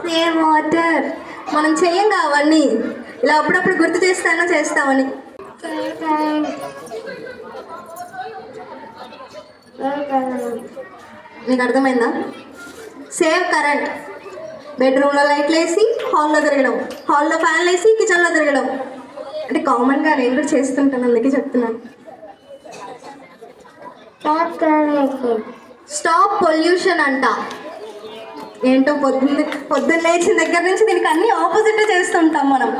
Save water. మనం చేయంగా అవన్నీ, ఇలా అప్పుడప్పుడు గుర్తు చేస్తామని. మీకు అర్థమైందా? Save current. బెడ్రూమ్లో లైట్లు వేసి హాల్లో తిరగడం, హాల్లో ఫ్యాన్లు వేసి కిచెన్లో తిరగడం. అంటే కామన్గా నేను కూడా చేస్తుంటాను, అందుకే చెప్తున్నాను. స్టాప్ పొల్యూషన్ అంట. ఏంటో పొద్దున్న లేచిన దగ్గర నుంచి దీనికి అన్ని ఆపోజిట్ చేస్తుంటాం మనం.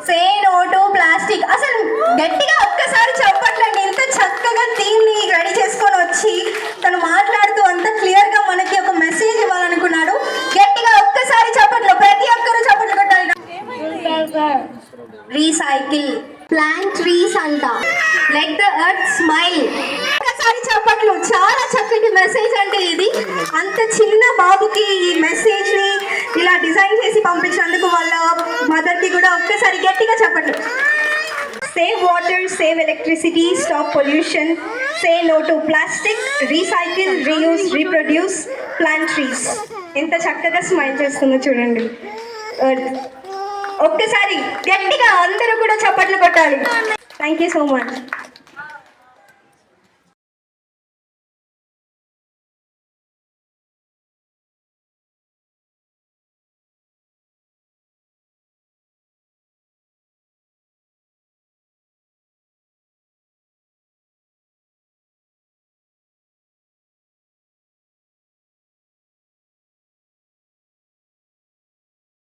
Say no to plastic. అసలు గట్టిగా ఒక్కసారి చెప్పట్లండి. ఇంత చక్కగా థీమ్ని రెడీ చేసుకొని వచ్చి తను మాట్లాడుతూ అంత క్లియర్గా మనకి ఒక మెసేజ్ ఇవ్వాలనుకున్నాడు. గట్టిగా ఒక్కసారి చెప్పట్లు, ప్రతి ఒక్కరూ చెప్పట్లు కొట్టాలి. రీసైకిల్, ప్లాంట్ ట్రీస్ అంట. Let the earth smile. ఒక్కసారి చెప్పట్లు. చాలా చక్కటి మెసేజ్ అంటే ఇది. అంత చిన్న బాబుకి ఈ మెసేజ్ ని ఇలా డిజైన్ చేసి పంపించినందుకు వాళ్ళ మదర్కి కూడా ఒక్కసారి గట్టిగా చెప్పట్లు. Save water, save electricity, stop pollution, say no to plastic, recycle, reuse, reproduce, plant trees. ఎంత చక్కగా స్మైల్ చేస్తుందో చూడండి ఎర్త్. ఒక్కసారి గట్టిగా అందరూ కూడా చప్పట్లు కొట్టాలి. Thank you so much.